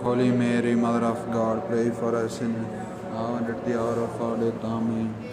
Holy Mary, Mother of God, pray for us sinners, now and at the hour of our death. Amen.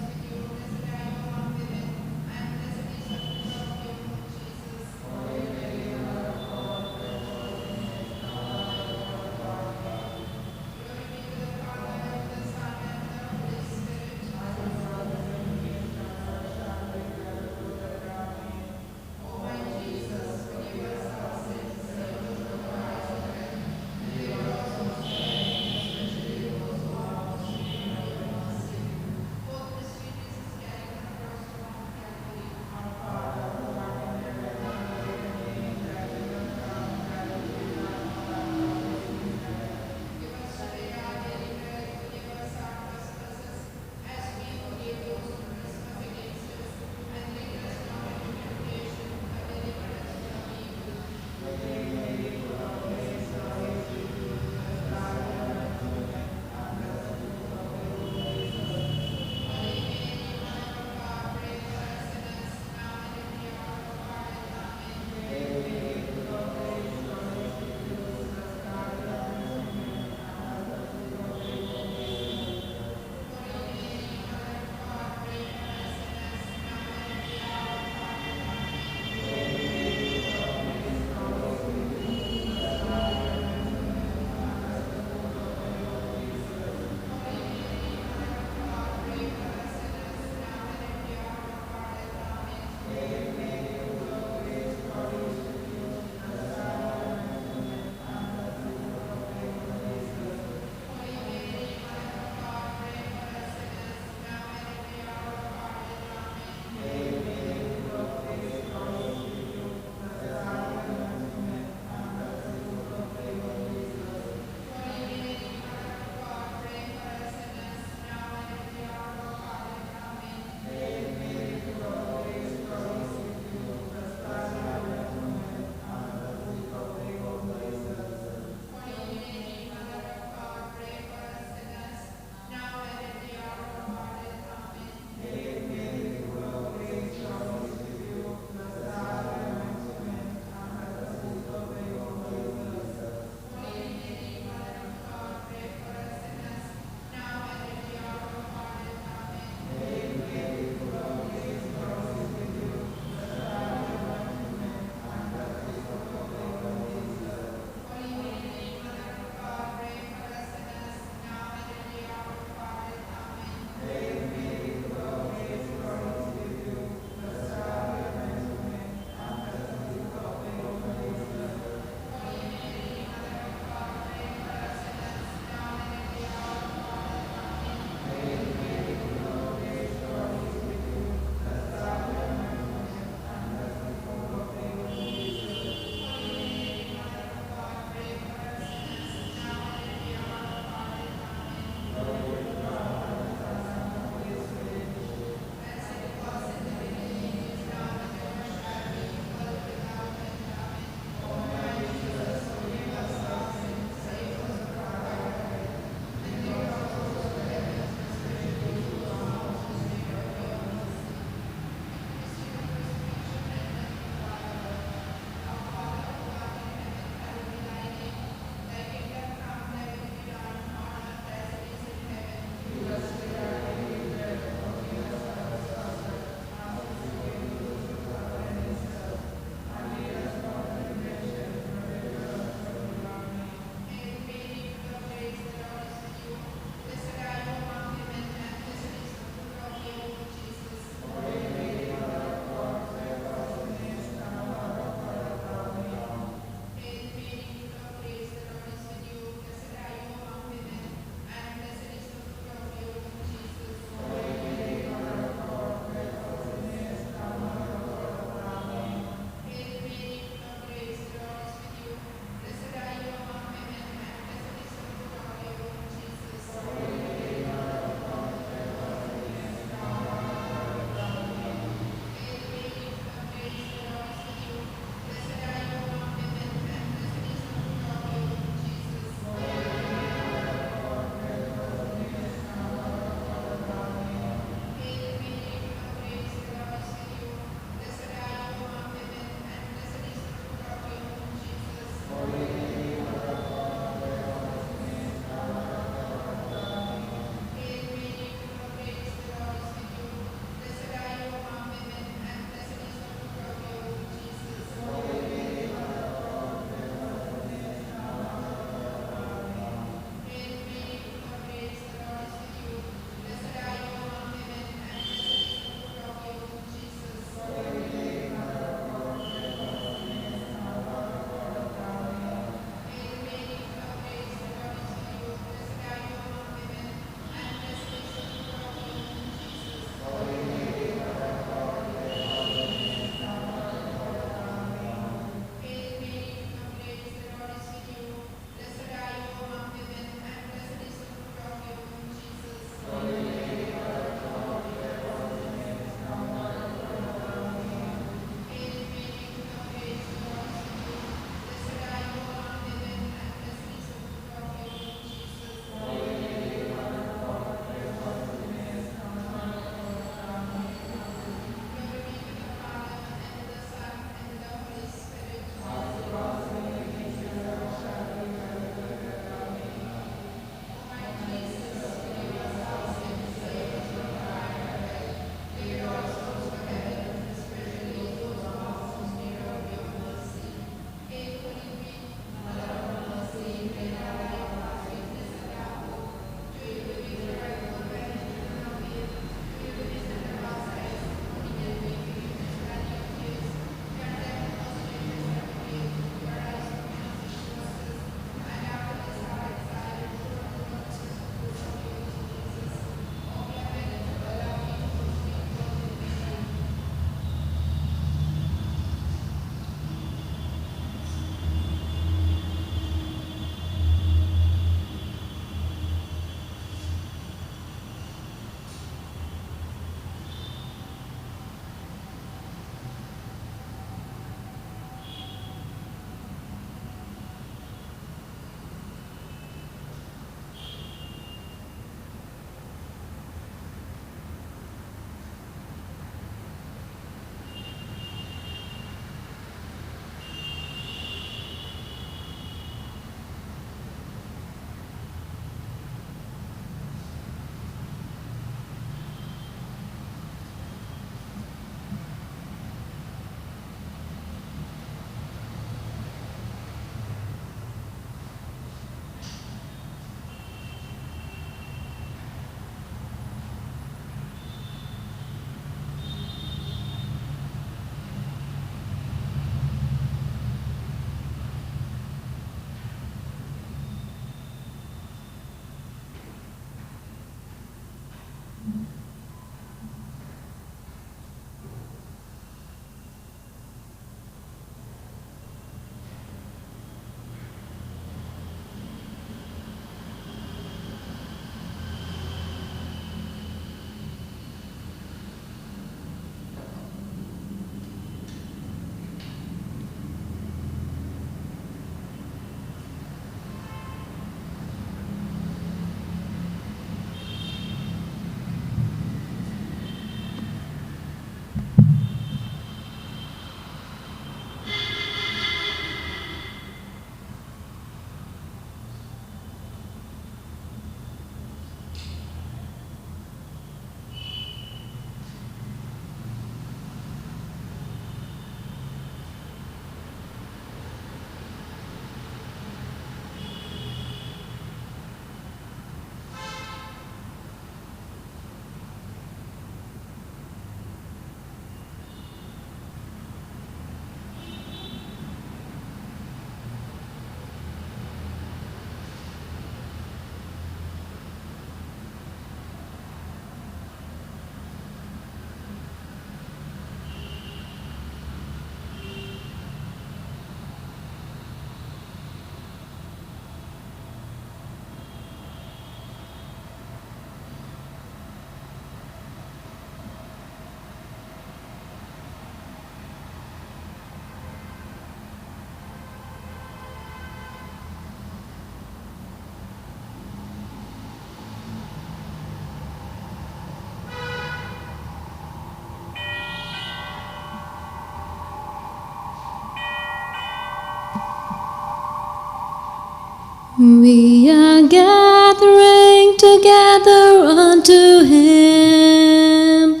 We are gathering together unto Him.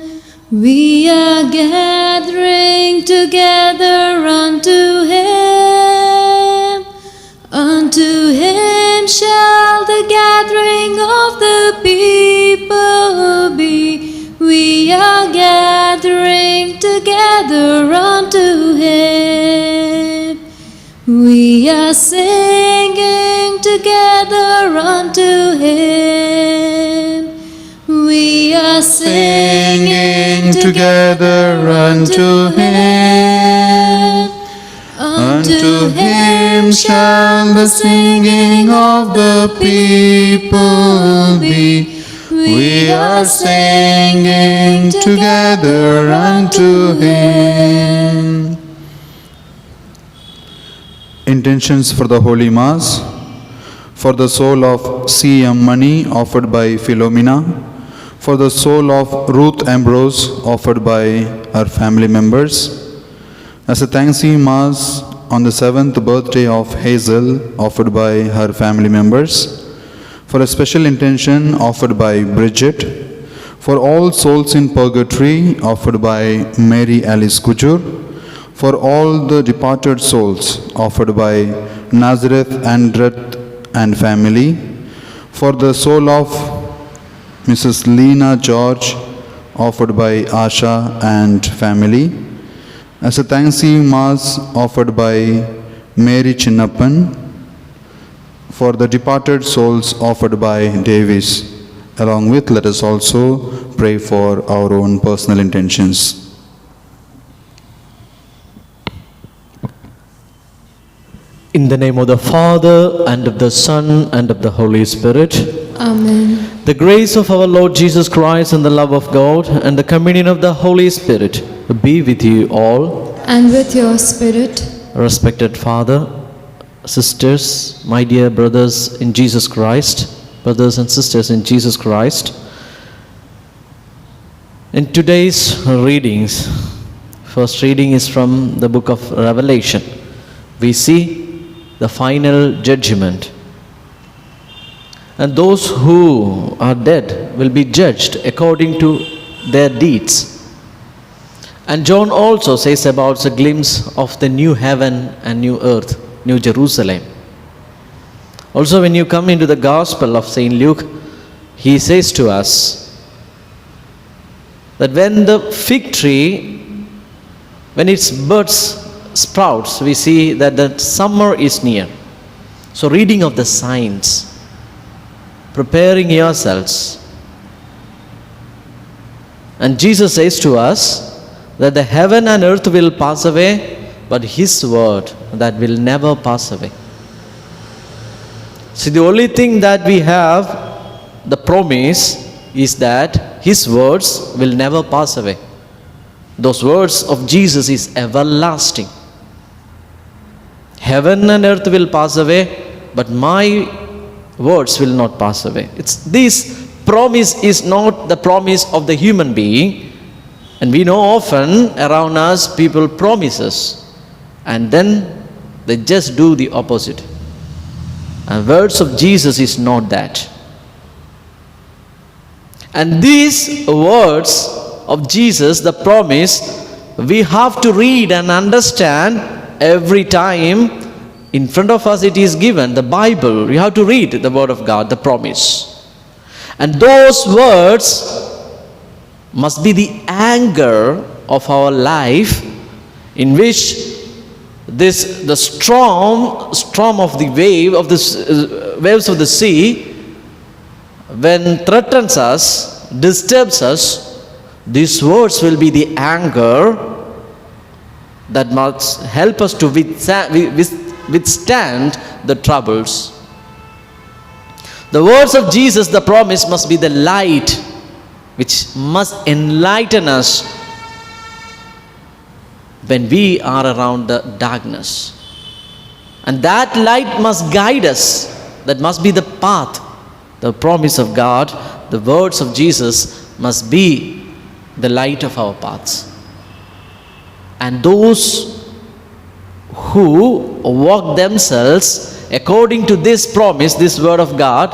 We are gathering together unto Him. Unto Him shall the gathering of the people be. We are gathering together unto Him. We are singing together unto Him. We are singing together unto Him. Unto Him shall the singing of the people be. We are singing together unto Him. Intentions for the Holy Mass. For the soul of C.M. Mani, offered by Philomena. For the soul of Ruth Ambrose, offered by her family members. As a Thanksgiving Mass on the 7th birthday of Hazel, offered by her family members. For a special intention offered by Bridget. For all souls in purgatory, offered by Mary Alice Kujur. For all the departed souls, offered by Nazareth Andret and family. For the soul of Mrs. Lena George, offered by Asha and family. As a Thanksgiving Mass offered by Mary Chinnappan. For the departed souls offered by Davis. Along with, let us also pray for our own personal intentions. In the name of the Father, and of the Son, and of the Holy Spirit. Amen. The grace of our Lord Jesus Christ, and the love of God, and the communion of the Holy Spirit be with you all. And with your spirit. Respected Father, sisters, my dear brothers in Jesus Christ, brothers and sisters in Jesus Christ. In today's readings, first reading is from the book of Revelation. We see the final judgment. And those who are dead will be judged according to their deeds. And John also says about the glimpse of the new heaven and new earth, New Jerusalem. Also, when you come into the Gospel of St. Luke, he says to us that when the fig tree, when its buds sprouts, we see that the summer is near. So reading of the signs, preparing yourselves. And Jesus says to us that the heaven and earth will pass away, but His word, that will never pass away. See, the only thing that we have, the promise, is that His words will never pass away. Those words of Jesus is everlasting. Heaven and earth will pass away, but my words will not pass away. This promise is not the promise of the human being. And we know often around us people promises, and then they just do the opposite. And words of Jesus is not that. And these words of Jesus, the promise, we have to read and understand every time. In front of us it is given, the Bible. We have to read the word of God, the promise. And those words must be the anchor of our life, in which the storm of the wave of the waves of the sea, when threatens us, disturbs us, these words will be the anchor that must help us to withstand the troubles. The words of Jesus, the promise, must be the light which must enlighten us when we are around the darkness. And that light must guide us. That must be the path. The promise of God, the words of Jesus must be the light of our paths. And those who walk themselves according to this promise, this word of God,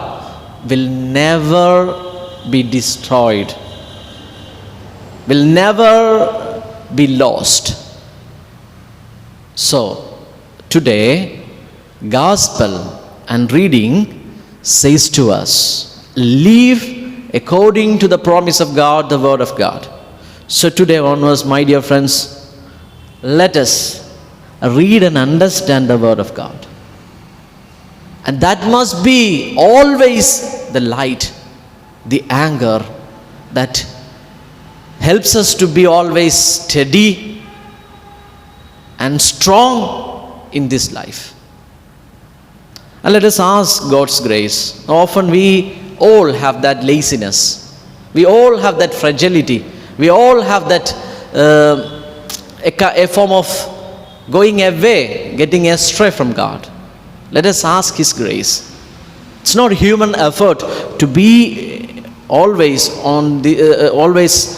will never be destroyed, will never be lost. So, today, gospel and reading says to us, live according to the promise of God, the word of God. So today onwards, my dear friends, let us read and understand the word of God. And that must be always the light, the anchor that helps us to be always steady and strong in this life. And let us ask God's grace. Often we all have that laziness. We all have that fragility. We all have that a form of going away, getting astray from God. Let us ask His grace. It's not human effort to be always on the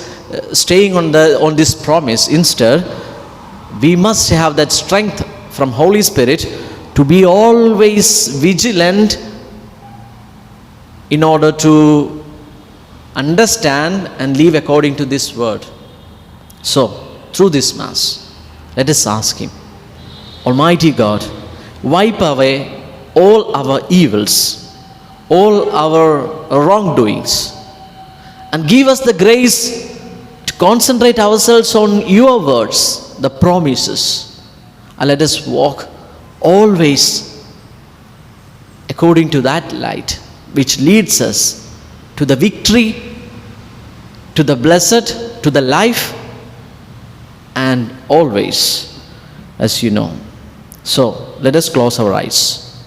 staying on this promise. Instead, we must have that strength from Holy Spirit to be always vigilant in order to understand and live according to this word. So, through this Mass, let us ask Him, Almighty God, wipe away all our evils, all our wrongdoings, and give us the grace to concentrate ourselves on your words, the promises, and let us walk always according to that light which leads us to the victory, to the blessed, to the life, and always, as you know. So let us close our eyes.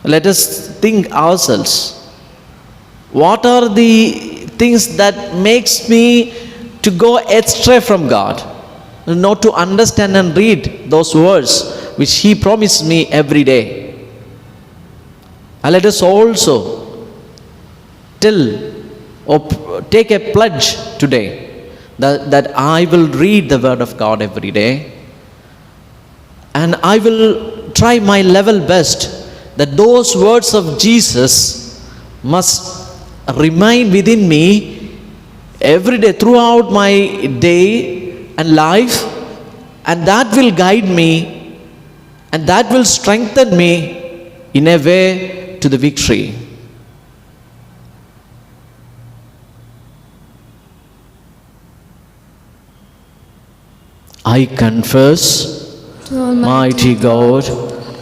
Let us think ourselves, what are the things that makes me to go astray from God, not to understand and read those words which He promised me every day. And let us also take a pledge today that I will read the Word of God every day, and I will try my level best that those words of Jesus must remain within me every day throughout my day and life, and that will guide me and that will strengthen me in a way to the victory. I confess, To Almighty mighty God,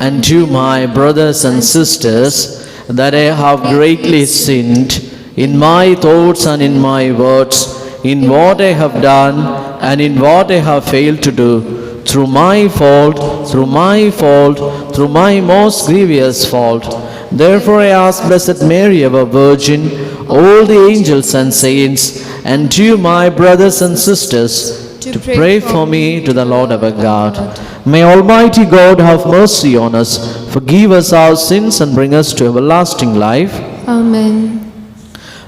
and to my brothers and sisters, that I have greatly sinned in my thoughts and in my words, in what I have done and in what I have failed to do, through my fault, through my most grievous fault. Therefore I ask Blessed Mary, our Virgin, all the angels and saints, and to my brothers and sisters, to pray for me to the Lord our God. May Almighty God have mercy on us, forgive us our sins, and bring us to everlasting life. Amen.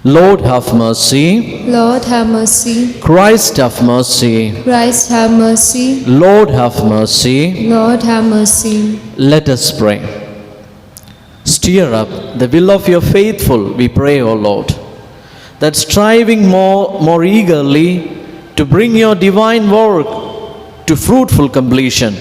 Lord have mercy. Lord have mercy. Christ have mercy. Christ have mercy. Lord have mercy. Lord have mercy. Let us pray. Stir up the will of your faithful, we pray, O Lord, that striving more eagerly to bring your divine work to fruitful completion,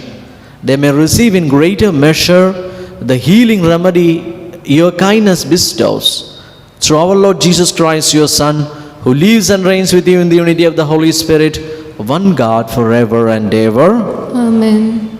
they may receive in greater measure the healing remedy your kindness bestows. Through our Lord Jesus Christ, your Son, who lives and reigns with you in the unity of the Holy Spirit, one God, forever and ever. Amen.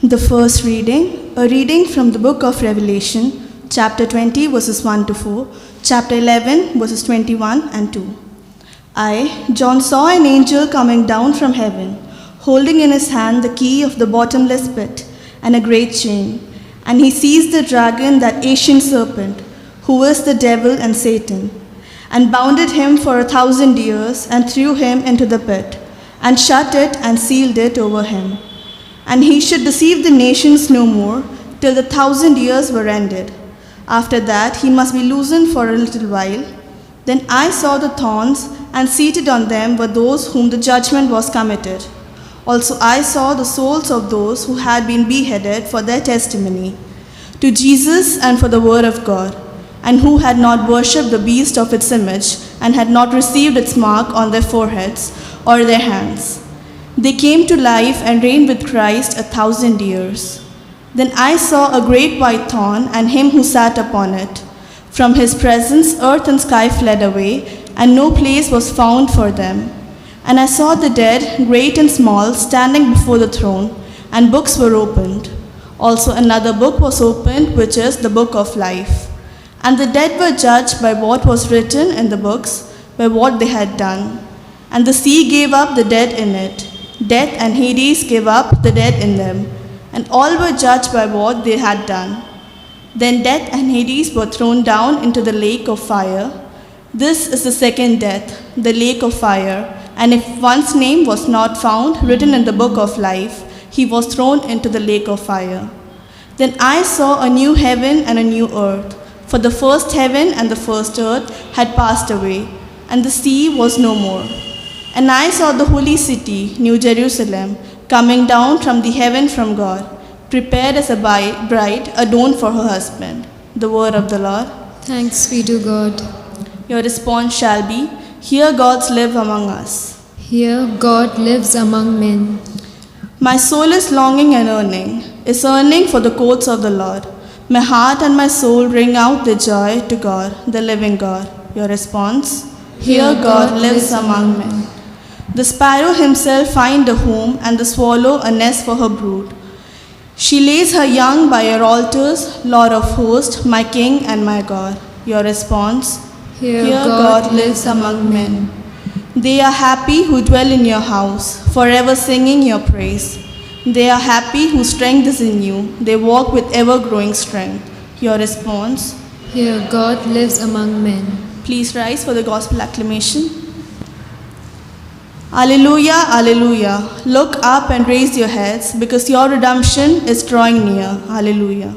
The first reading, a reading from the book of Revelation, chapter 20, verses 1 to 4, chapter 11, verses 21 and 2. I, John, saw an angel coming down from heaven, holding in his hand the key of the bottomless pit and a great chain. And he seized the dragon, that ancient serpent, who is the devil and Satan, and bounded him for 1,000 years, and threw him into the pit, and shut it and sealed it over him. And he should deceive the nations no more, till the 1,000 years were ended. After that, he must be loosened for a little while. Then I saw the thorns, and seated on them were those whom the judgment was committed. Also I saw the souls of those who had been beheaded for their testimony to Jesus and for the word of God, and who had not worshipped the beast of its image, and had not received its mark on their foreheads or their hands. They came to life and reigned with Christ 1,000 years. Then I saw a great white throne and him who sat upon it. From his presence earth and sky fled away, and no place was found for them. And I saw the dead, great and small, standing before the throne, and books were opened. Also another book was opened, which is the book of life. And the dead were judged by what was written in the books, by what they had done. And the sea gave up the dead in it. Death and Hades gave up the dead in them, and all were judged by what they had done. Then death and Hades were thrown down into the lake of fire. This is the second death, the lake of fire. And if one's name was not found written in the book of life, he was thrown into the lake of fire. Then I saw a new heaven and a new earth, for the first heaven and the first earth had passed away, and the sea was no more. And I saw the holy city, New Jerusalem, coming down from the heaven from God, prepared as a bride adorned for her husband. The word of the Lord. Thanks be to God. Your response shall be, here God's live among us. Here God lives among men. My soul is longing and yearning for the courts of the Lord. My heart and my soul ring out their joy to God, the living God. Your response? Here God lives among men. The sparrow himself find a home, and the swallow a nest for her brood. She lays her young by your altars, Lord of hosts, my King and my God. Your response? Here God lives among men. They are happy who dwell in your house, forever singing your praise. They are happy whose strength is in you. They walk with ever-growing strength. Your response? Here God lives among men. Please rise for the gospel acclamation. Alleluia, alleluia. Look up and raise your heads, because your redemption is drawing near. Alleluia.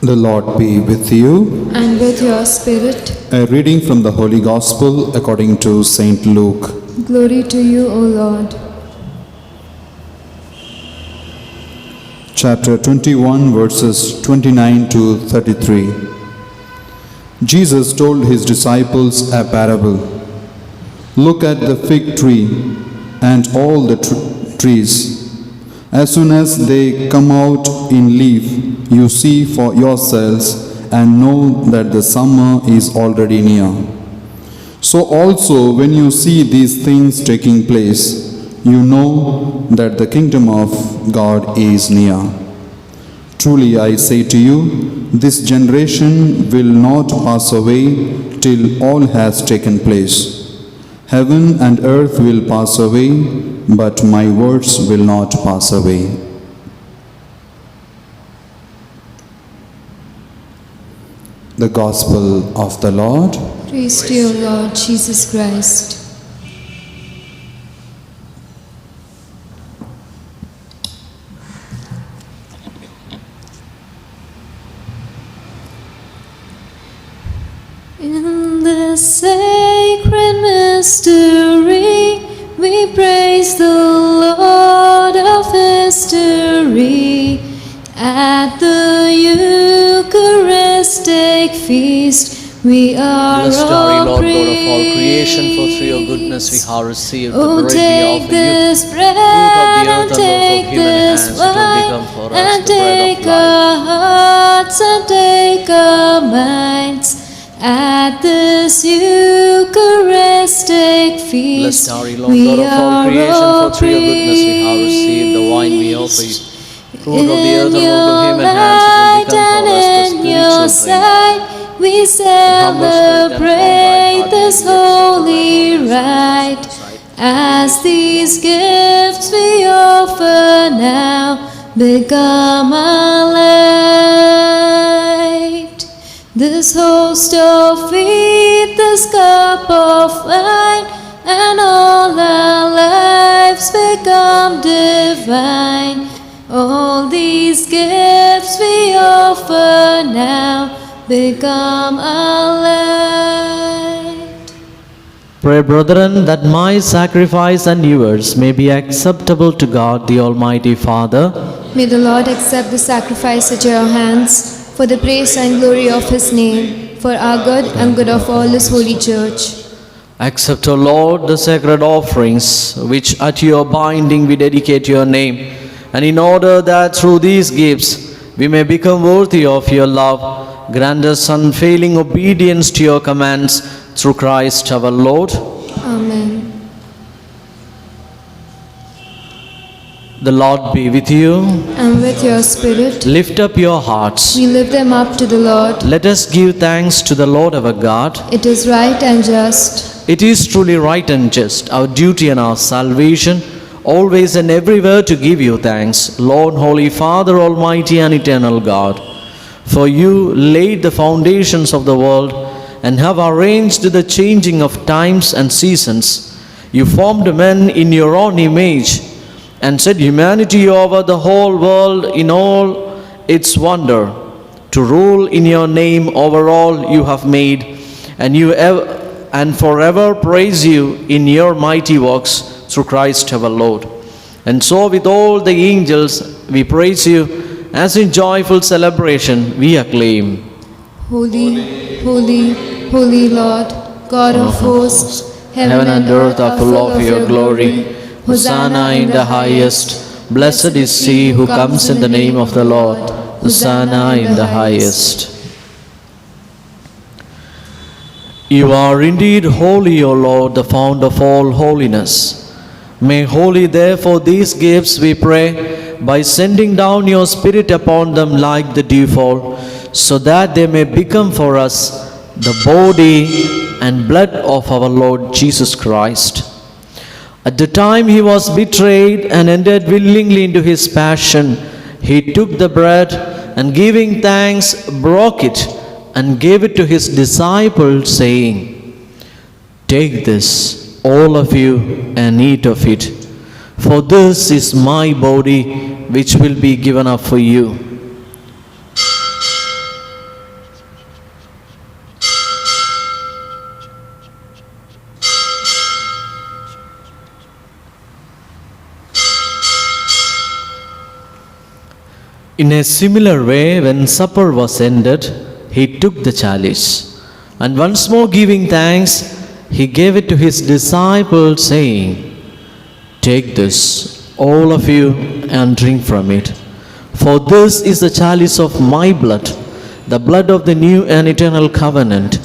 The Lord be with you. And with your spirit. A reading from the Holy Gospel according to Saint Luke. Glory to you, O Lord. Chapter 21, verses 29 to 33. Jesus told his disciples a parable. Look at the fig tree and all the trees. As soon as they come out in leaf, you see for yourselves and know that the summer is already near. So also, when you see these things taking place, you know that the kingdom of God is near. Truly I say to you, this generation will not pass away till all has taken place. Heaven and earth will pass away, but my words will not pass away. The Gospel of the Lord. Praise to you, Lord Jesus Christ. In this sacred mystery, we praise the Lord of history. At the Eucharistic feast, we are Blessed are you, all Lord God of all creation, for through your praised. goodness we have received the Oh, bread we take offer this you. bread Fruit and of the earth take and work of human this hands, it will wine become for us and the bread take of life. our hearts and take our minds. At this Eucharistic feast, Blessed are you, Lord we God of all are creation, all for through your goodness we have received the wine we offer you. Fruit of the earth and in your work of human hands, light it will become and for us in the your spiritual drink. sight, we humble spirit and celebrate contrite this heart, holy rite. As these gifts we offer now become our light. This host of wheat, this cup of wine, and all our lives become divine. divine. All these gifts we offer now become our light. Pray, brethren, that my sacrifice and yours may be acceptable to God, the Almighty Father. May the Lord accept the sacrifice at your hands for the praise and glory of his name, for our good and good of all his holy church. Accept, O Lord, the sacred offerings which at your binding we dedicate to your name, and in order that through these gifts we may become worthy of your love, grant us unfailing obedience to your commands through Christ our Lord. Amen. The Lord be with you. And with your spirit, Lift up your hearts. we lift them up to the Lord. Let us give thanks to the Lord our God. It is right and just. It is truly right and just, our duty and our salvation, always and everywhere to give you thanks, Lord, Holy Father, Almighty and Eternal God. For you laid the foundations of the world and have arranged the changing of times and seasons. You formed men in your own image and set humanity over the whole world in all its wonder, to rule in your name over all you have made, and forever praise you in your mighty works through Christ our Lord. And so with all the angels we praise you, as in joyful celebration we acclaim. Holy, holy, holy Lord, God of hosts, Heaven and earth are full of your glory. Hosanna in the highest. Blessed is he who comes in the name of the Lord. Hosanna in the highest. You are indeed holy, O Lord, the fount of all holiness. May holy therefore these gifts, we pray, by sending down your Spirit upon them like the dewfall, so that they may become for us the body and blood of our Lord Jesus Christ. At the time he was betrayed and entered willingly into his passion, he took the bread and giving thanks broke it and gave it to his disciples, saying, "Take this, all of you, and eat of it, for this is my body which will be given up for you." In a similar way, when supper was ended, he took the chalice, and once more giving thanks, he gave it to his disciples, saying, "Take this, all of you, and drink from it. For this is the chalice of my blood, the blood of the new and eternal covenant,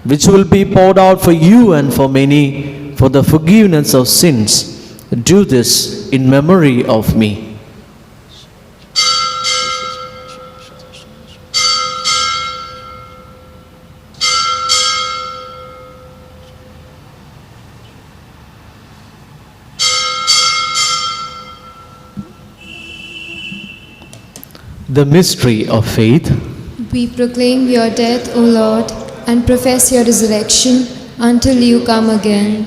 which will be poured out for you and for many for the forgiveness of sins. Do this in memory of me." The mystery of faith. We proclaim your death, O Lord, and profess your resurrection until you come again.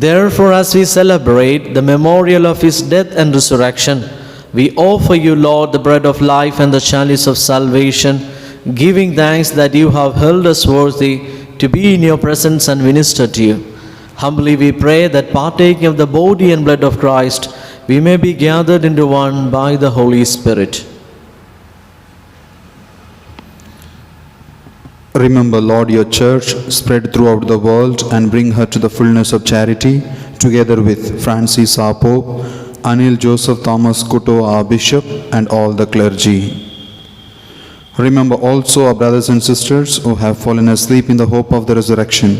Therefore, as we celebrate the memorial of his death and resurrection, we offer you, Lord, the bread of life and the chalice of salvation, giving thanks that you have held us worthy to be in your presence and minister to you. Humbly we pray that partaking of the body and blood of Christ, we may be gathered into one by the Holy Spirit. Remember, Lord, your church spread throughout the world and bring her to the fullness of charity, together with Francis our Pope, Anil Joseph Thomas Kuto our Bishop, and all the clergy. Remember also our brothers and sisters who have fallen asleep in the hope of the resurrection,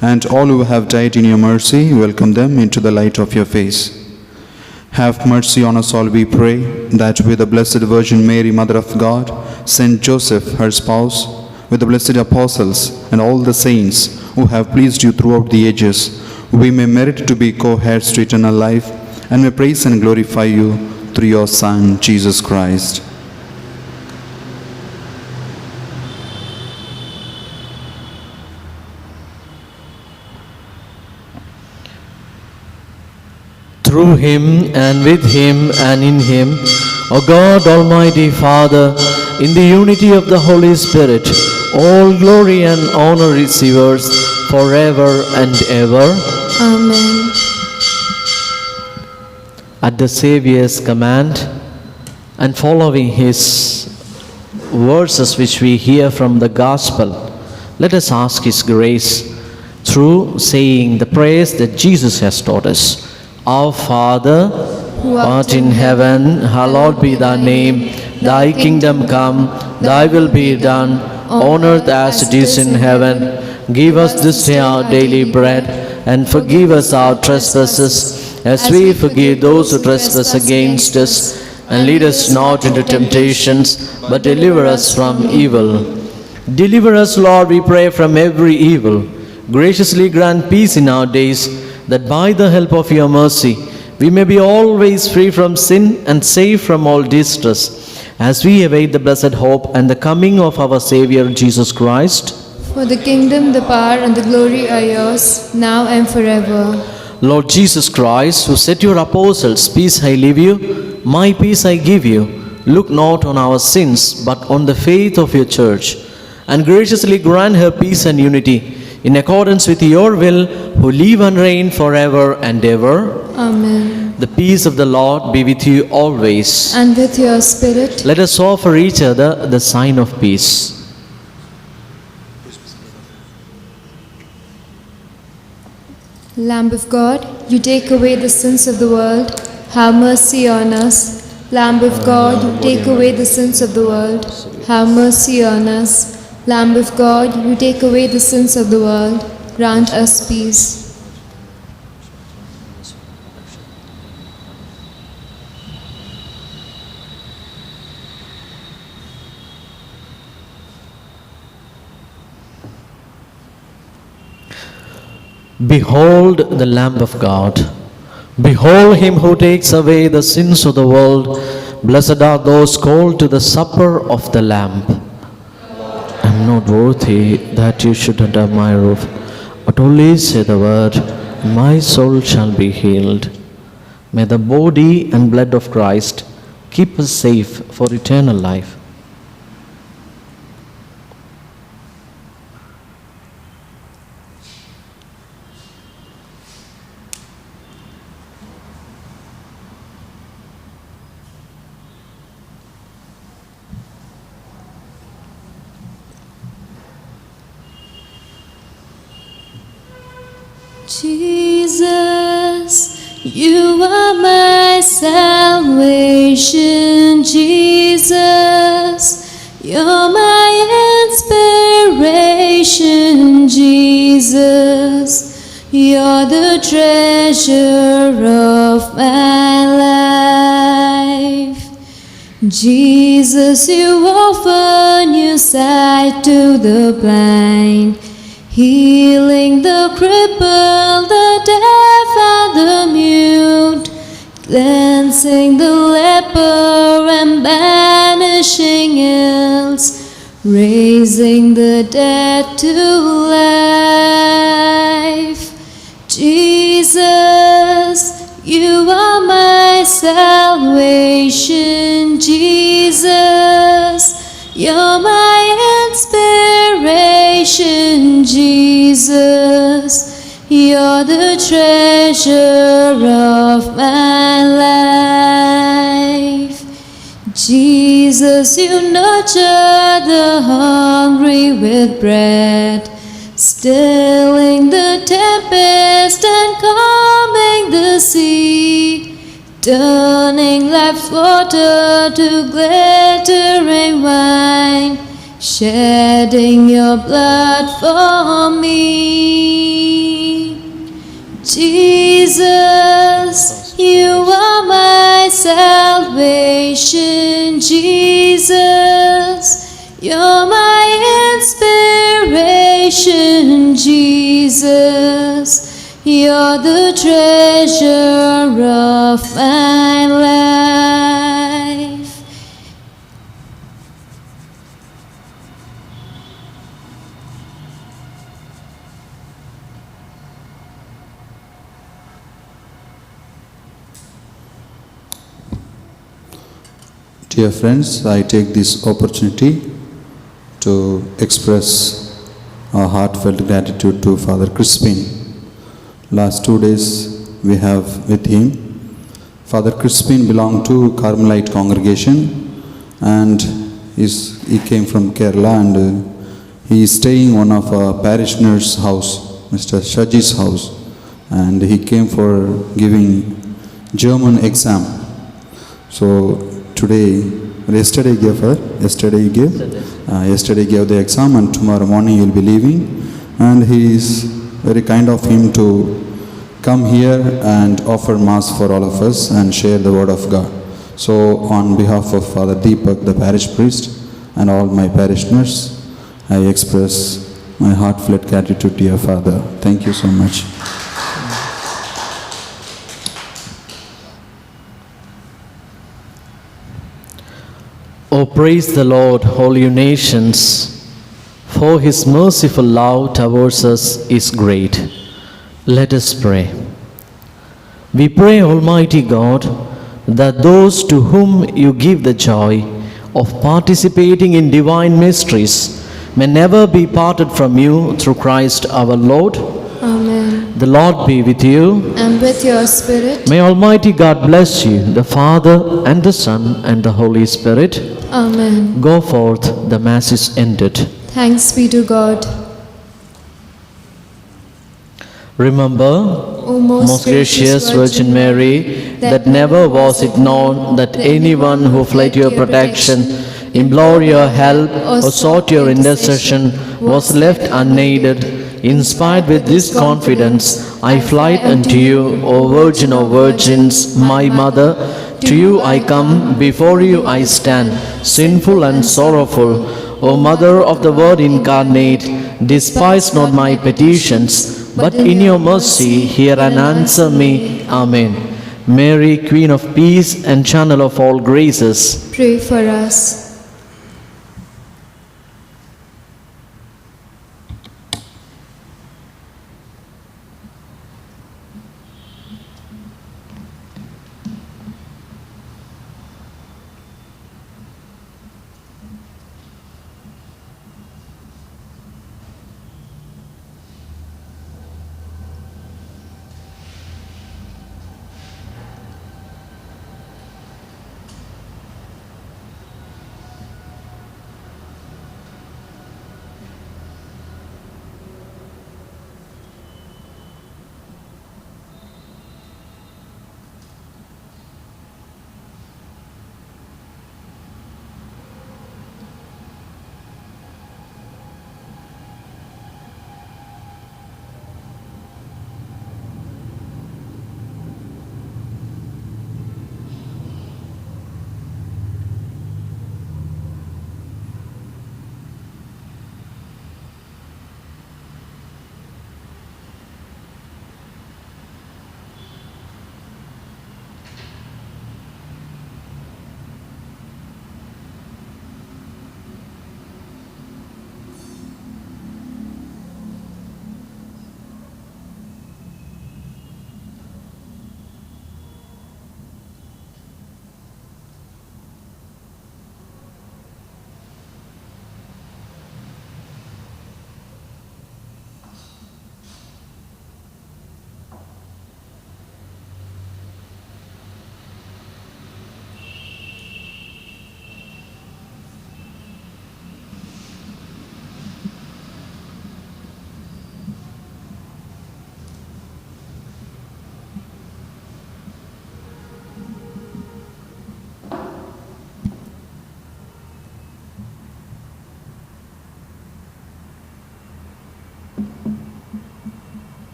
and all who have died in your mercy, welcome them into the light of your face. Have mercy on us all, we pray, that with the Blessed Virgin Mary, Mother of God, Saint Joseph, her spouse, with the blessed apostles and all the saints who have pleased you throughout the ages, we may merit to be co-heirs to eternal life, and may praise and glorify you through your Son, Jesus Christ. through him and with him and in him, O God, Almighty Father, in the unity of the Holy Spirit, all glory and honor is yours forever and ever. Amen. At the Saviour's command and following his verses which we hear from the Gospel, let us ask his grace through saying the prayers that Jesus has taught us. Our Father, who art in heaven, hallowed be thy name. Thy kingdom come, thy will be done, on earth as it is in heaven. Give us this day our daily bread, and forgive us our trespasses, as we forgive those who trespass against us. And lead us not into temptations, but deliver us from evil. Deliver us, Lord, we pray, from every evil. Graciously grant peace in our days, that by the help of your mercy, we may be always free from sin and safe from all distress, as we await the blessed hope and the coming of our Savior Jesus Christ. For the kingdom, the power, and the glory are yours, now and forever. Lord Jesus Christ, who said to your apostles, peace I leave you, my peace I give you, look not on our sins, but on the faith of your church, and graciously grant her peace and unity, in accordance with your will, who live and reign forever and ever. Amen. The peace of the Lord be with you always. And with your spirit. Let us offer each other the sign of peace. Lamb of God, you take away the sins of the world. Have mercy on us. Lamb of God, you take away the sins of the world. Have mercy on us. Lamb of God, you take away the sins of the world. Grant us peace. Behold the Lamb of God. Behold him who takes away the sins of the world. Blessed are those called to the supper of the Lamb. I am not worthy that you should enter my roof, but only say the word, and my soul shall be healed. May the body and blood of Christ keep us safe for eternal life. Jesus, you are my salvation. Jesus, you're my inspiration. Jesus, you're the treasure of my life. Jesus, you offer new sight to the blind, healing the crippled, the deaf and the mute, cleansing the leper and banishing ills, raising the dead to life. Jesus, you are my salvation. Jesus, you're my inspiration. Jesus, you're the treasure of my life. Jesus, you nurture the hungry with bread, stilling the tempest and calming the sea, turning life's water to glittering wine, shedding your blood for me. Jesus, you are my salvation. Jesus, you're my inspiration. Jesus, you're the treasure of my life. Dear friends, I take this opportunity to express our heartfelt gratitude to Father Crispin. Last 2 days we have with him. Father Crispin belonged to Carmelite congregation and he came from Kerala, and he is staying one of our parishioners' house, Mr. Shaji's house, and he came for giving German exam. So yesterday he gave the exam, and tomorrow morning he will be leaving. And he is very kind of him to come here and offer Mass for all of us and share the Word of God. So on behalf of Father Deepak, the parish priest, and all my parishioners, I express my heartfelt gratitude, dear Father. Thank you so much. Oh, praise the Lord, all you nations, for his merciful love towards us is great. Let us pray. We pray, Almighty God, that those to whom you give the joy of participating in divine mysteries may never be parted from you through Christ our Lord. Amen. The Lord be with you. And with your spirit. May Almighty God bless you, the Father and the Son and the Holy Spirit. Amen. Go forth, the Mass is ended. Thanks be to God. Remember, O most gracious Virgin Mary, that never was it known that anyone who fled your protection, implored your help, or sought your intercession was left unaided. Inspired with this confidence, I fly unto you, O Virgin of Virgins, my Mother. To you I come, before you I stand, sinful and sorrowful. O Mother of the Word incarnate, despise not my petitions, but in your mercy hear and answer me. Amen. Mary, Queen of Peace and Channel of all graces, pray for us.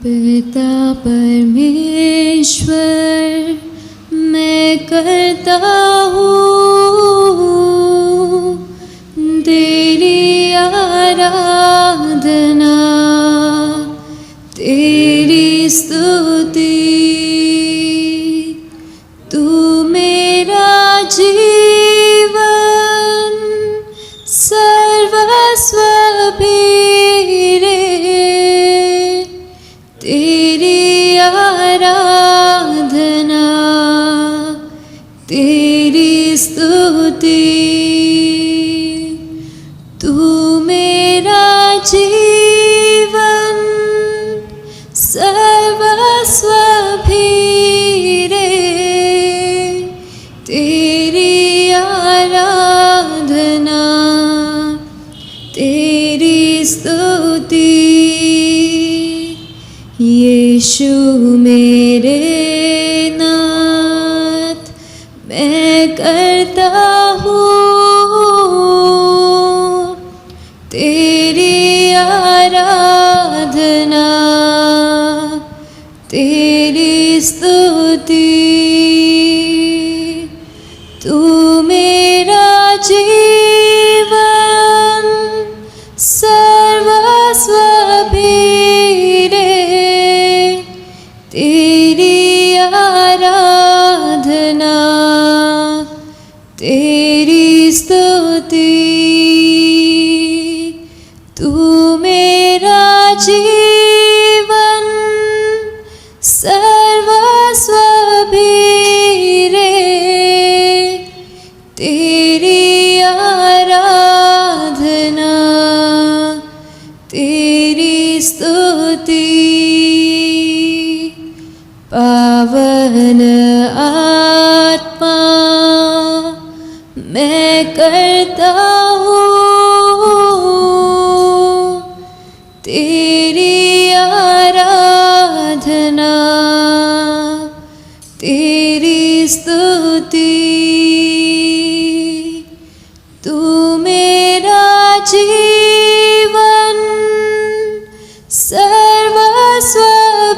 पिता परमेश्वर, मैं करता हूँ तेरी आराधना, तेरी स्तुति। तू मेरा जीवन सर्वस्व भी रे, तेरी आराधना, तेरी स्तुति। तू मेरा जीवन सर्वस्व भी रे, तेरी आराधना, तेरी स्तुति। यीशु मेरे नाथ, मैं करता हूँ तेरी आराधना, तेरी स्तुति। तू मेरा जीवन सर्वस्व भी रे, तेरी आराधना, तेरी स्तुति। तू मेरा जीवन सर्वस्व भी रे, तेरी आराधना, तेरी स्तुति। पावन आत्मा, मैं करता हूँ तेरी आराधना, तेरी स्तुति। तू मेरा जीवन सर्वस्व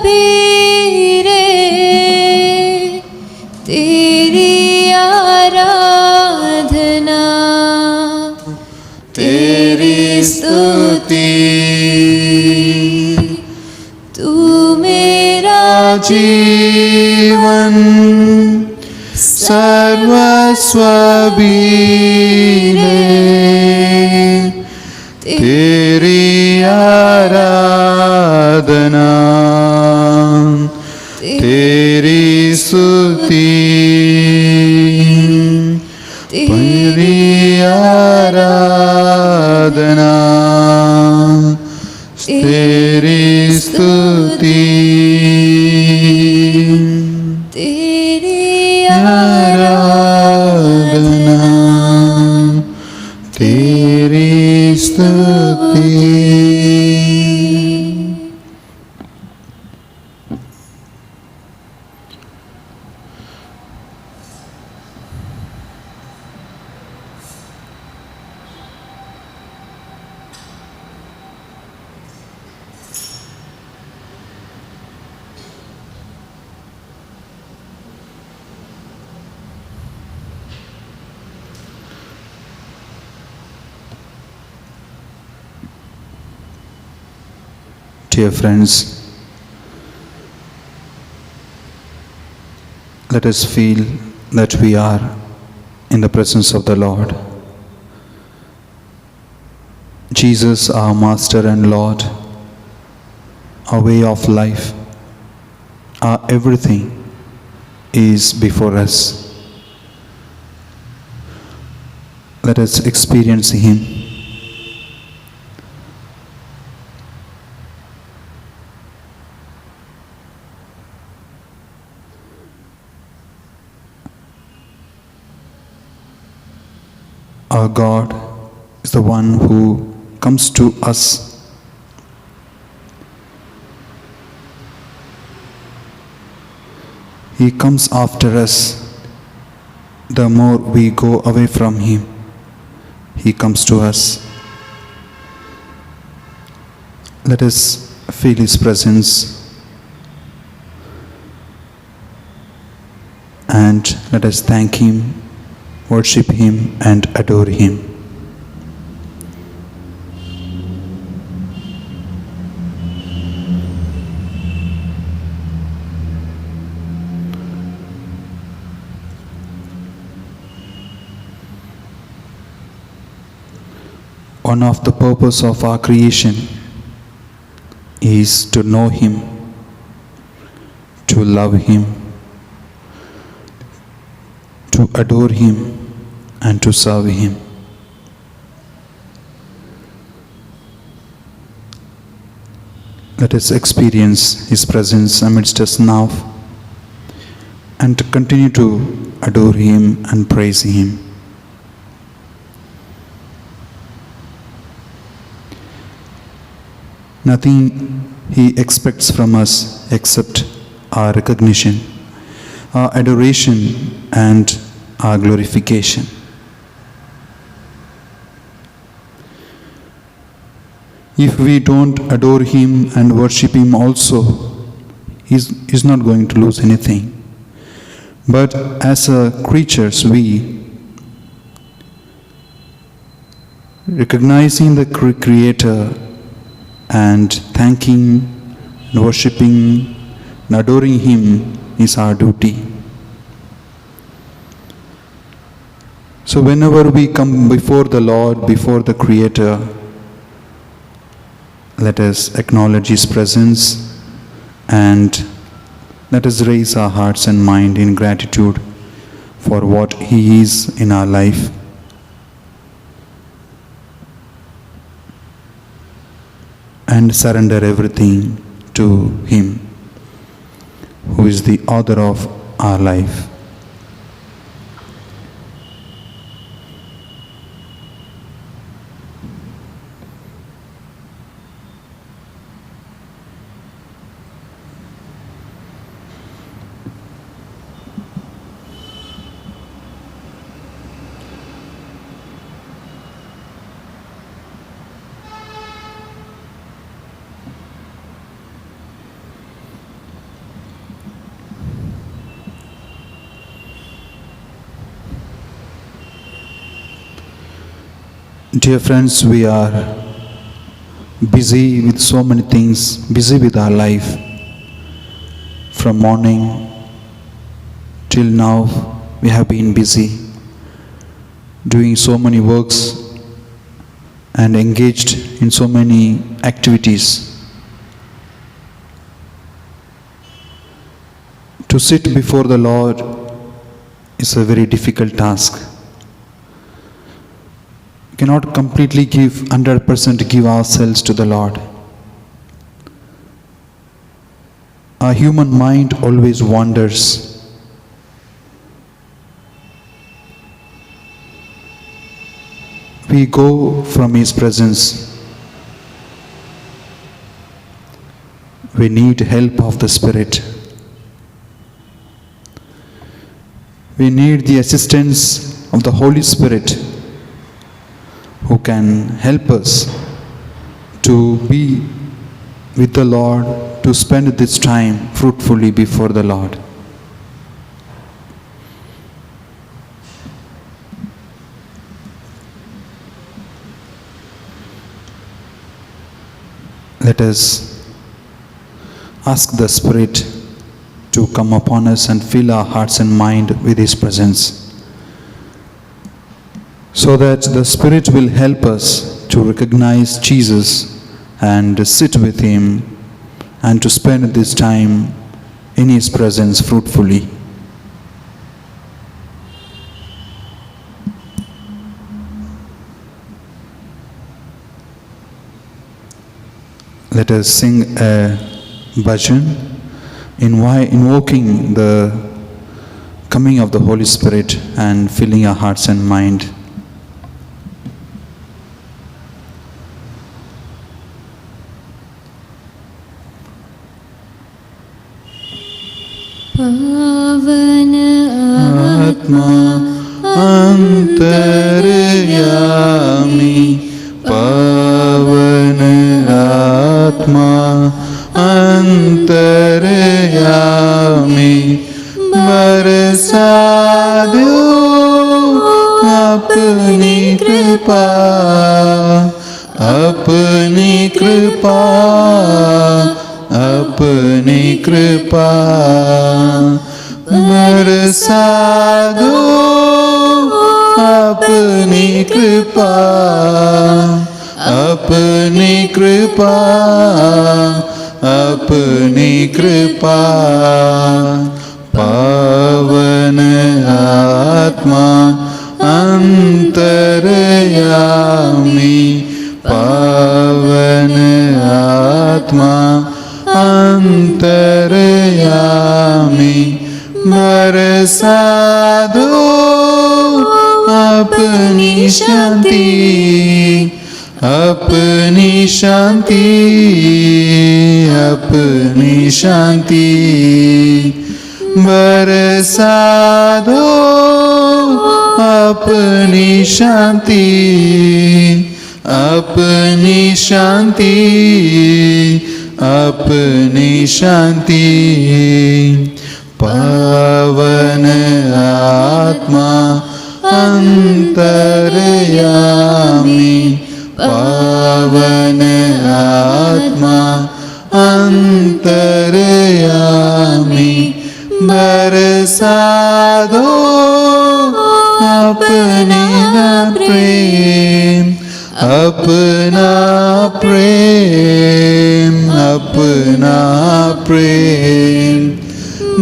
भी रे, तेरी आराधना, तेरी स्तुति। तू मेरा जीवन सर्वस्व भी रे, तेरी आराधना, तेरी स्तुति। तेरी आराधना, तेरी स्तुति। तेरी आराधना, तेरी स्तुति। Dear friends, let us feel that we are in the presence of the Lord. Jesus, our Master and Lord, our way of life, our everything is before us. Let us experience Him. Our God is the one who comes to us. He comes after us. The more we go away from Him, He comes to us. Let us feel His presence and let us thank Him, worship Him, and adore Him. One of the purpose of our creation is to know Him, to love Him, to adore Him, and to serve Him. Let us experience His presence amidst us now and to continue to adore Him and praise Him. Nothing He expects from us except our recognition, our adoration, and our glorification. If we don't adore Him and worship Him also, He's not going to lose anything. But as creatures, we, recognizing the Creator and thanking and worshipping and adoring Him is our duty. So whenever we come before the Lord, before the Creator, let us acknowledge His presence and let us raise our hearts and mind in gratitude for what He is in our life. And surrender everything to Him, who is the author of our life. Dear friends, we are busy with so many things, busy with our life. From morning till now, we have been busy doing so many works and engaged in so many activities. To sit before the Lord is a very difficult task. Cannot completely give 100% give ourselves to the Lord. Our human mind always wanders. We go from His presence. We need help of the Spirit. We need the assistance of the Holy Spirit, who can help us to be with the Lord, to spend this time fruitfully before the Lord. Let us ask the Spirit to come upon us and fill our hearts and mind with His presence, so that the Spirit will help us to recognize Jesus and sit with Him and to spend this time in His presence fruitfully. Let us sing a bhajan invoking the coming of the Holy Spirit and filling our hearts and mind. पावन आत्मा अंतर्यामी, पावन आत्मा अंतर्यामी, बरसा कृपा अपनी कृपा अपनी कृपा बरसा दो अपनी कृपा अपनी कृपा अपनी कृपा पावन आत्मा अंतर्यामी पावन आत्मा अंतर्यामी बरसा दो अपनी शांति अपनी शांति अपनी शांति बरसा दो अपनी शांति अपनी शांति अपनी शांति पावन आत्मा अंतर्यामी पावन आत्मा अंतर्यामी बरसा दो अपना प्रेम अपना प्रेम अपना प्रेम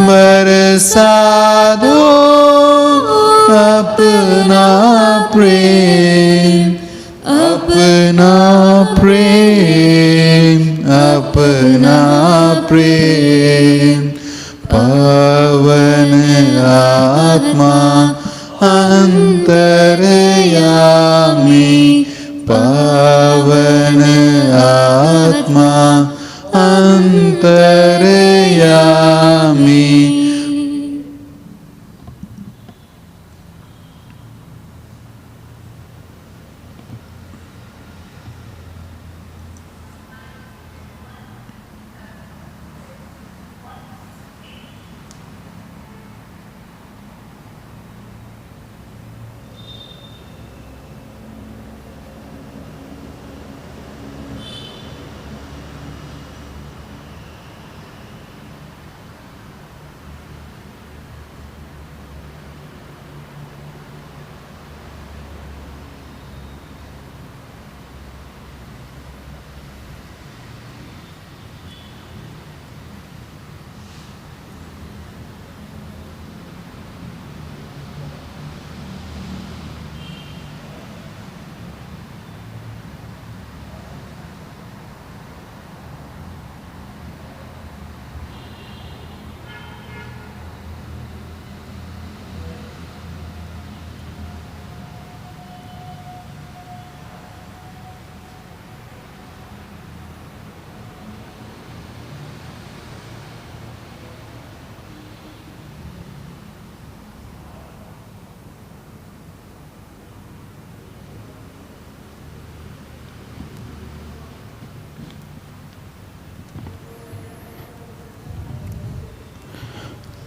बरसा दो अपना प्रेम अपना प्रेम अपना प्रेम पावन आत्मा अंतर्यामी पावन आत्मा अंतर्यामी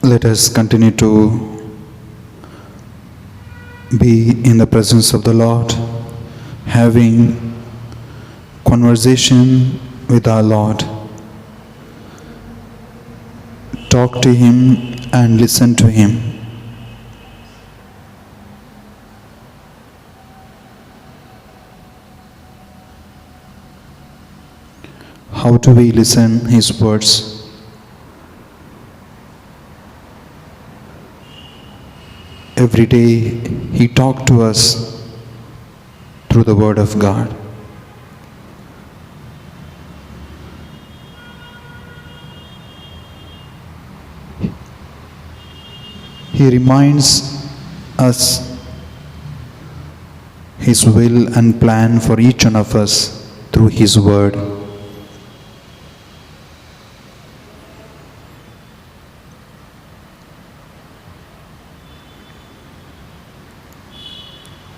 Let us continue to be in the presence of the Lord, having conversation with our Lord. Talk to Him and listen to Him. How do we listen His words? Every day He talked to us through the Word of God. He reminds us His will and plan for each one of us through His Word.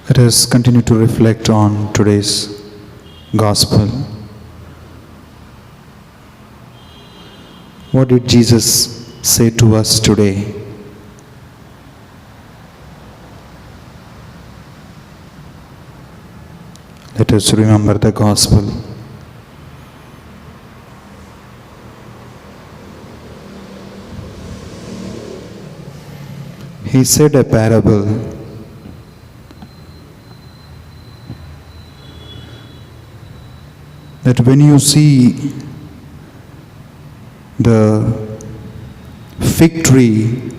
Let us continue to reflect on today's Gospel. What did Jesus say to us today? Let us remember the gospel. He said a parable. That when you see the fig tree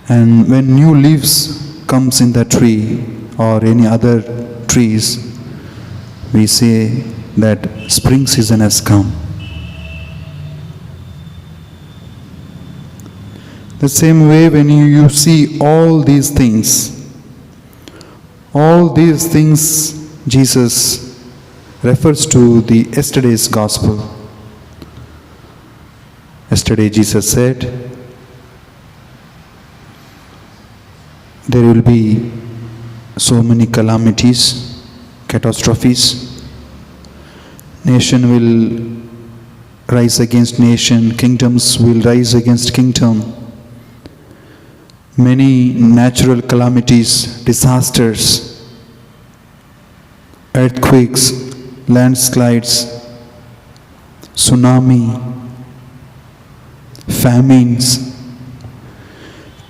and when new leaves comes in the tree or any other trees, we say that spring season has come. The same way when you see all these things Jesus refers to the yesterday's gospel. Yesterday Jesus said, there will be so many calamities, catastrophes. Nation will rise against nation, kingdoms will rise against kingdom. Many natural calamities, disasters, earthquakes, landslides, tsunami, famines,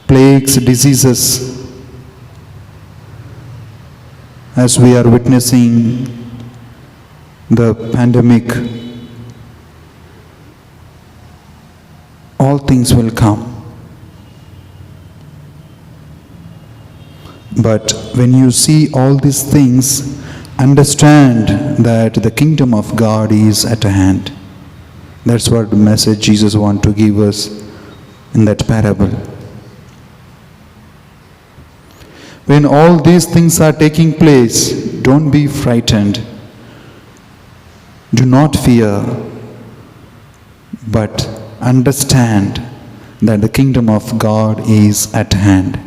plagues, diseases, as we are witnessing the pandemic, all things will come. But when you see all these things, understand that the kingdom of God is at hand. That's what the message Jesus wants to give us in that parable. When all these things are taking place, don't be frightened. Do not fear, but understand that the kingdom of God is at hand.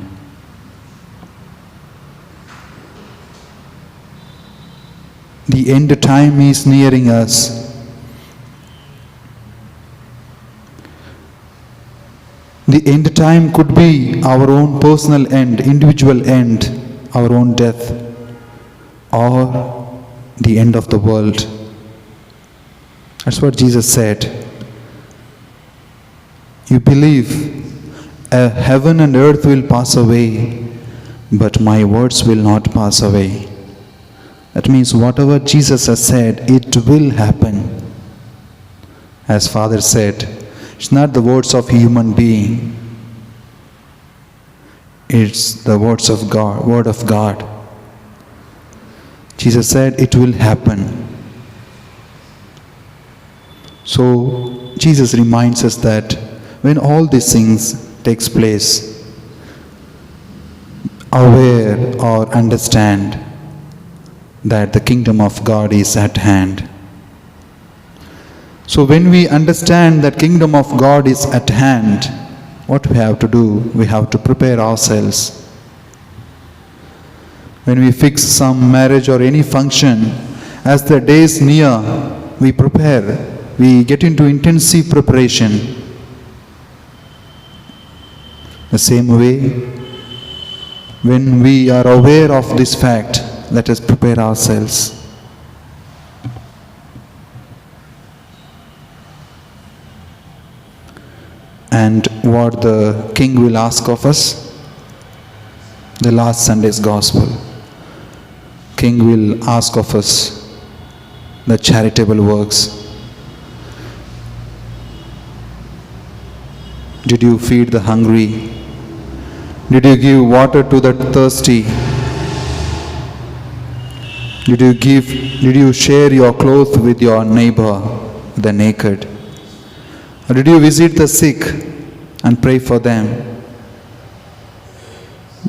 The end time is nearing us. The end time could be our own personal end, individual end, our own death, or the end of the world. That's what Jesus said. You believe heaven and earth will pass away, but my words will not pass away. That means whatever Jesus has said, it will happen. As Father said, it's not the words of a human being. It's the words of God, word of God. Jesus said it will happen. So Jesus reminds us that when all these things takes place, aware or understand that the kingdom of God is at hand. So when we understand that kingdom of God is at hand, what we have to do? We have to prepare ourselves. When we fix some marriage or any function, as the days near, we prepare. We get into intensive preparation. The same way, when we are aware of this fact, let us prepare ourselves. And what the King will ask of us, the last Sunday's Gospel. King will ask of us the charitable works. Did you feed the hungry? Did you give water to the thirsty? Did you share your clothes with your neighbor, the naked? Or did you visit the sick and pray for them?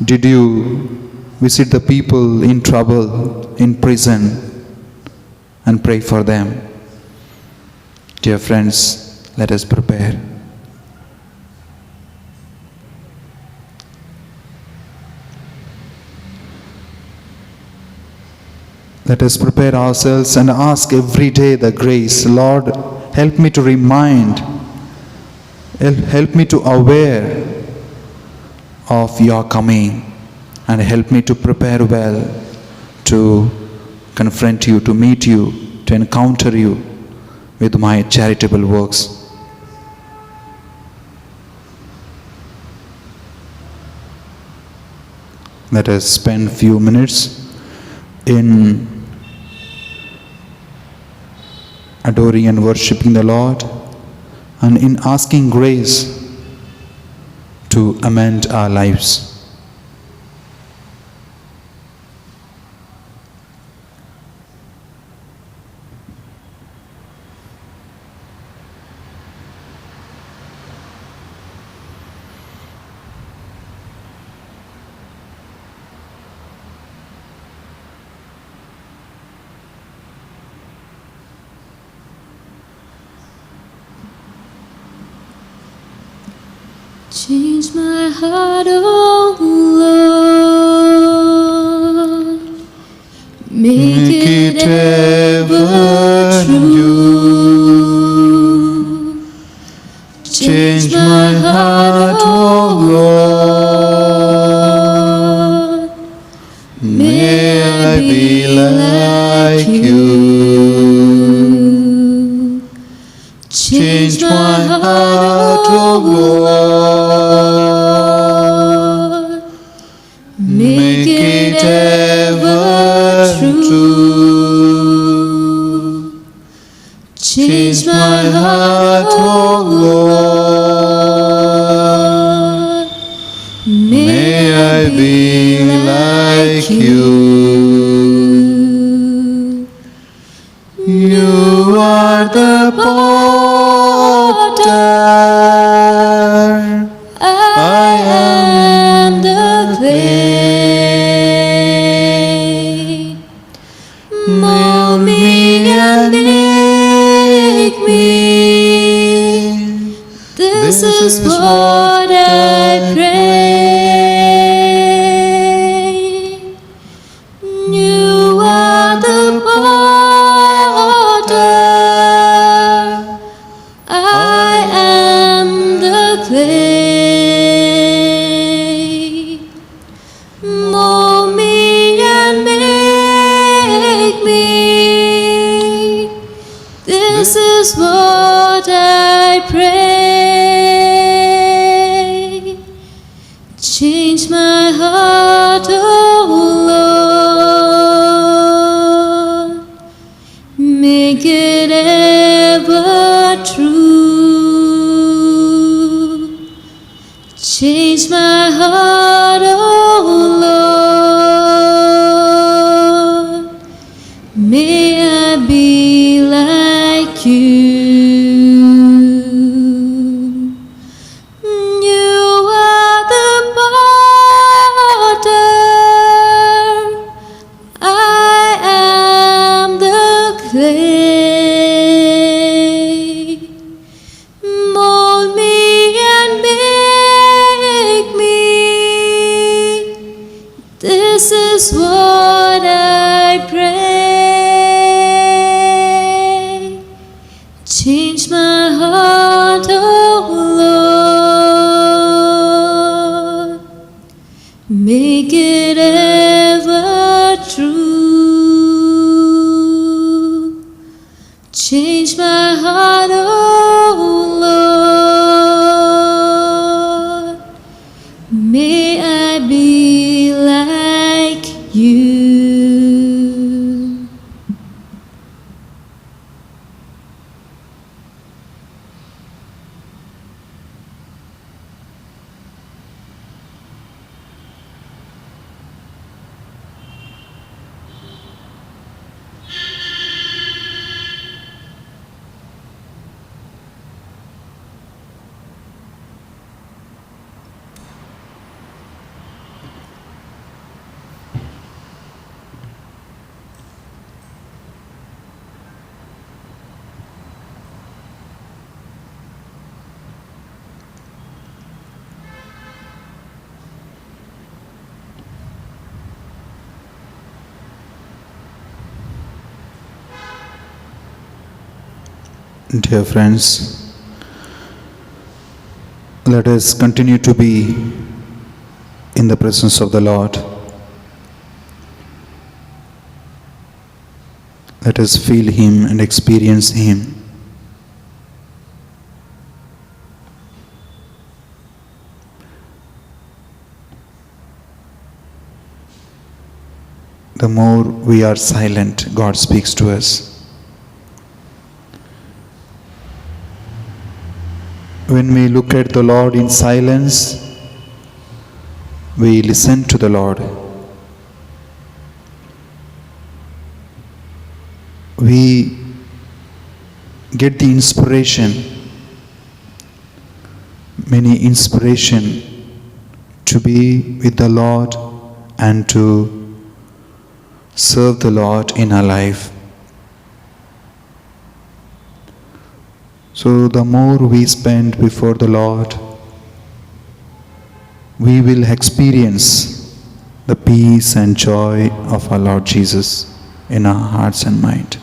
Did you visit the people in trouble, in prison, and pray for them? Dear friends, let us prepare. Let us prepare ourselves and ask every day the grace. Lord, help me to remind, help me to aware of your coming, and help me to prepare well to confront you, to meet you, to encounter you with my charitable works. Let us spend few minutes in adoring and worshipping the Lord and in asking grace to amend our lives. Change my heart, oh Lord, make it ever true. Change my heart, oh Lord. May I be like you. Change my heart, oh Lord. Make it ever true. Change my heart, oh Lord. May I be like you. You are the potter, I am the clay. Mold me and make me. This is what I pray. You are the potter, I am the clay. Mold me and make me. This is what I pray. Change my heart, oh Lord. Make it ever true. Change my heart, oh Lord. May I be like you. You are the potter, I am the clay. Mold me and make me. This is what I pray. Change my heart, oh Lord. Make it ever true. Change my heart, oh Lord. May I be like you. Dear friends, let us continue to be in the presence of the Lord. Let us feel Him and experience Him. The more we are silent, God speaks to us. When we look at the Lord in silence, we listen to the Lord. We get the many inspiration to be with the Lord and to serve the Lord in our life. So the more we spend before the Lord, we will experience the peace and joy of our Lord Jesus in our hearts and mind.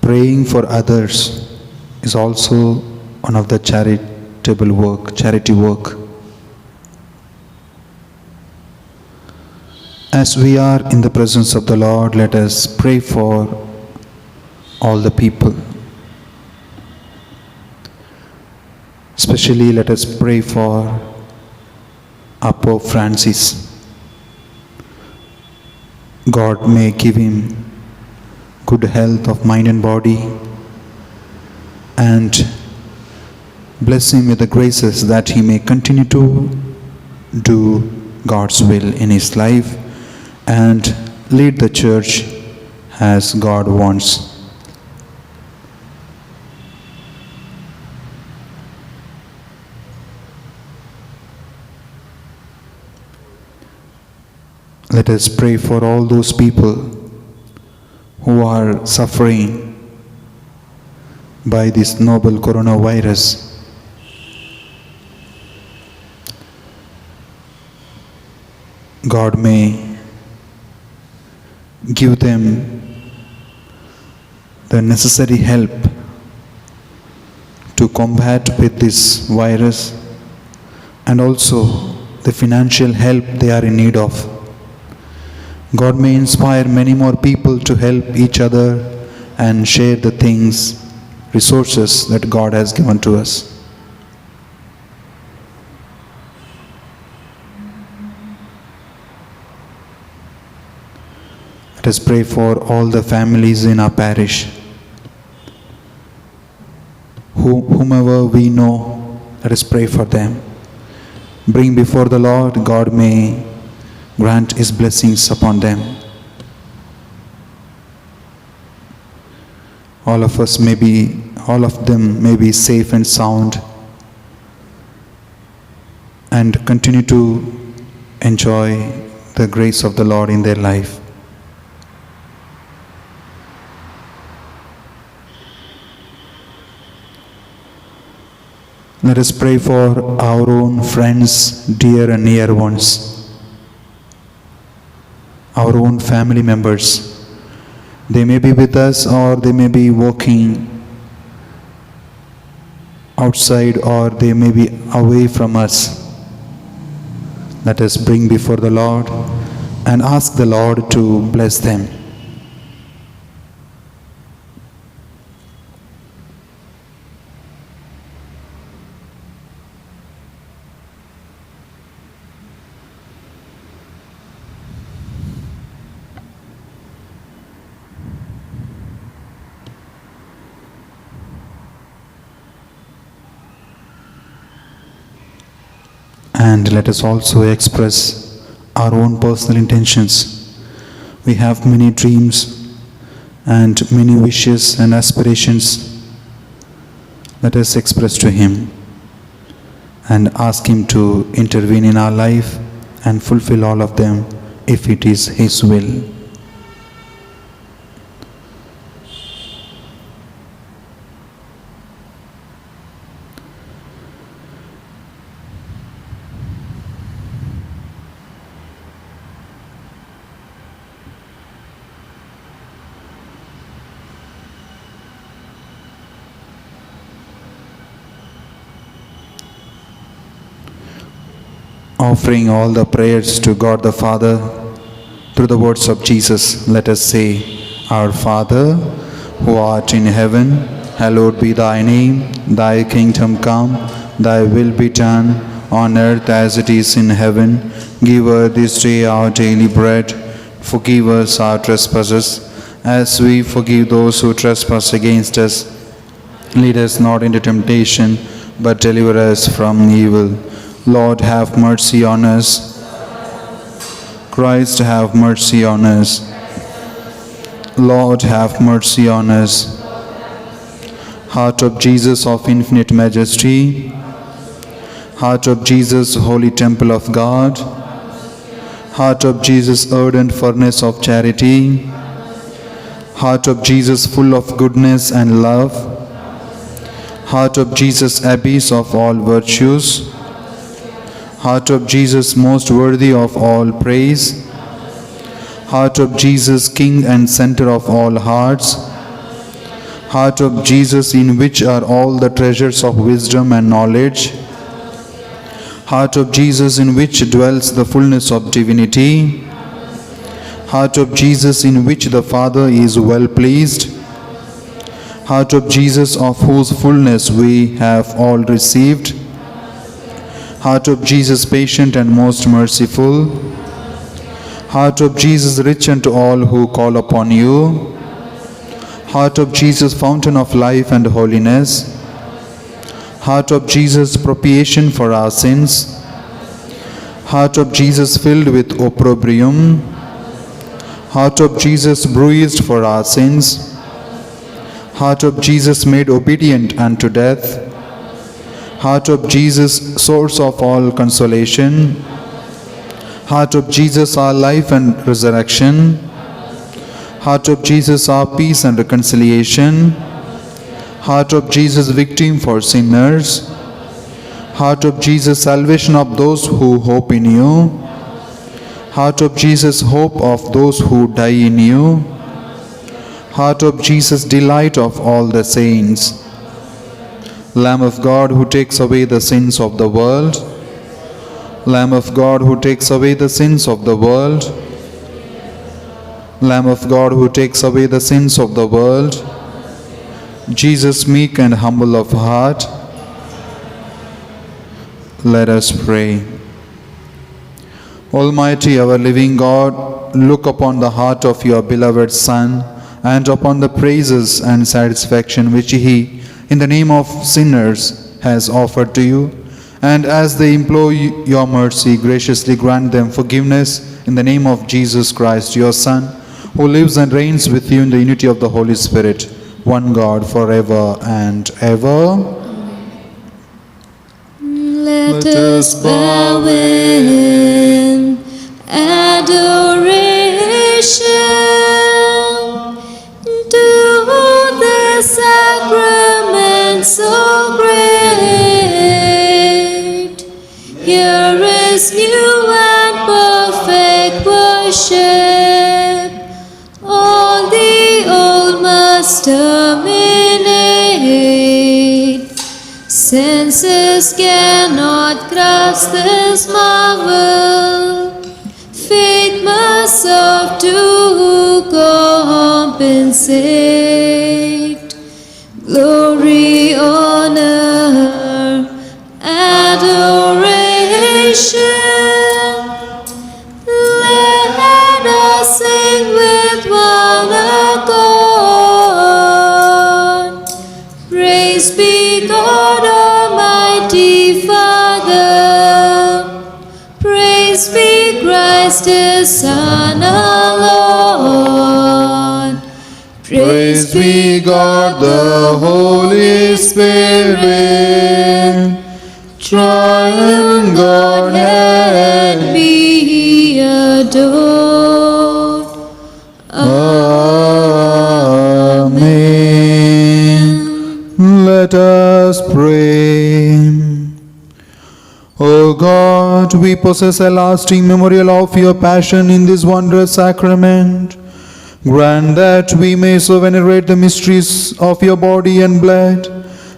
Praying for others is also one of the charity work. As we are in the presence of the Lord, let us pray for all the people. Especially let us pray for our Pope Francis. God may give him good health of mind and body, and bless him with the graces that he may continue to do God's will in his life and lead the church as God wants. Let us pray for all those people who are suffering by this noble coronavirus. God may give them the necessary help to combat with this virus, and also the financial help they are in need of. God may inspire many more people to help each other and share the things, resources that God has given to us. Let us pray for all the families in our parish. Whomever we know, let us pray for them. Bring before the Lord. God may grant His blessings upon them. All of them may be safe and sound and continue to enjoy the grace of the Lord in their life. Let us pray for our own friends, dear and near ones, our own family members. They may be with us, or they may be walking outside, or they may be away from us. Let us bring before the Lord and ask the Lord to bless them. And let us also express our own personal intentions. We have many dreams and many wishes and aspirations. Let us express to Him and ask Him to intervene in our life and fulfill all of them if it is His will. Offering all the prayers to God the Father, through the words of Jesus, let us say, Our Father, who art in heaven, hallowed be thy name. Thy kingdom come, thy will be done, on earth as it is in heaven. Give us this day our daily bread. Forgive us our trespasses, as we forgive those who trespass against us. Lead us not into temptation, but deliver us from evil. Lord, have mercy on us. Christ, have mercy on us. Lord, have mercy on us. Heart of Jesus of infinite majesty, Heart of Jesus, holy temple of God, Heart of Jesus, ardent furnace of charity, Heart of Jesus, full of goodness and love, Heart of Jesus, abyss of all virtues, Heart of Jesus, most worthy of all praise, Heart of Jesus, King and center of all hearts, Heart of Jesus, in which are all the treasures of wisdom and knowledge, Heart of Jesus, in which dwells the fullness of divinity, Heart of Jesus, in which the Father is well pleased, Heart of Jesus, of whose fullness we have all received, Heart of Jesus, patient and most merciful, Heart of Jesus, rich unto all who call upon you, Heart of Jesus, fountain of life and holiness, Heart of Jesus, propitiation for our sins, Heart of Jesus, filled with opprobrium, Heart of Jesus, bruised for our sins, Heart of Jesus, made obedient unto death, Heart of Jesus, source of all consolation, Heart of Jesus, our life and resurrection, Heart of Jesus, our peace and reconciliation, Heart of Jesus, victim for sinners, Heart of Jesus, salvation of those who hope in you, Heart of Jesus, hope of those who die in you, Heart of Jesus, delight of all the saints, Lamb of God, who takes away the sins of the world, Lamb of God, who takes away the sins of the world, Lamb of God, who takes away the sins of the world, Jesus, meek and humble of heart, let us pray. Almighty, our living God, look upon the heart of your beloved Son and upon the praises and satisfaction which He, in the name of sinners, has offered to you. And as they implore your mercy, graciously grant them forgiveness in the name of Jesus Christ, your Son, who lives and reigns with you in the unity of the Holy Spirit, one God, forever and ever. Let us bow in adoration to the sacrament so great. Here is new and perfect worship. All the old must terminate. Senses cannot grasp this marvel. Faith must serve to compensate. Glory, honor, adoration. Let us sing with one accord. Praise be God Almighty Father. Praise be Christ His Son our Lord. Praise be God the Holy Spirit, triune Godhead, be adored. Amen. Let us pray. O God, we possess a lasting memorial of your passion in this wondrous sacrament. Grant that we may so venerate the mysteries of your body and blood,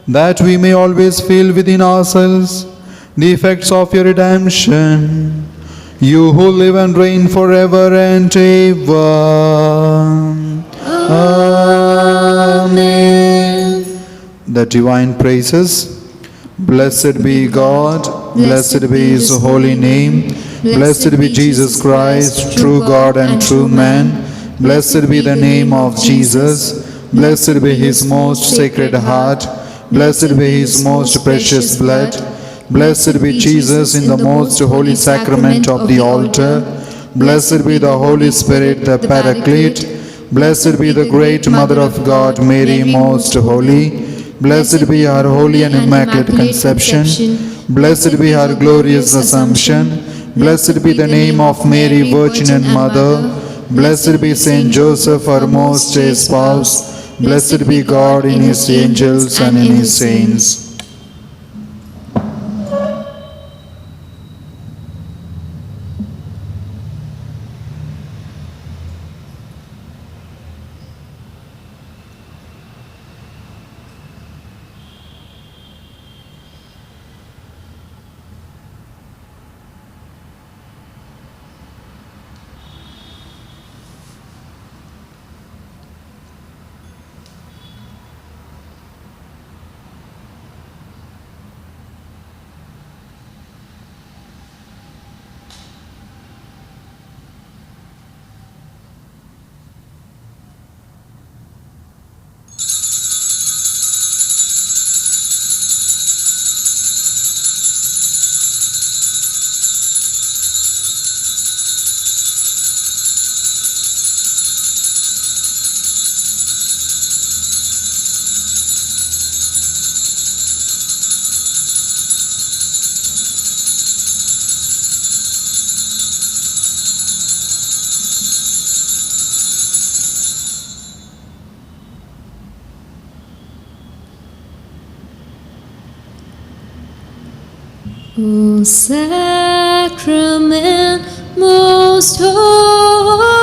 that we may always feel within ourselves the effects of your redemption, you who live and reign forever and ever. Amen. The divine praises. Blessed be God, blessed be his holy name, blessed be Jesus Christ, true God and true man, blessed be the name of Jesus, blessed be his most sacred heart, blessed be his most precious blood, blessed be Jesus in the most holy sacrament of the altar, blessed be the Holy Spirit, the Paraclete, blessed be the great Mother of God, Mary most holy, blessed be her holy and immaculate conception, blessed be her glorious assumption, blessed be the name of Mary, Virgin and Mother, blessed be Saint Joseph, her most chaste spouse, blessed be God in his angels and in his saints. O sacrament most holy,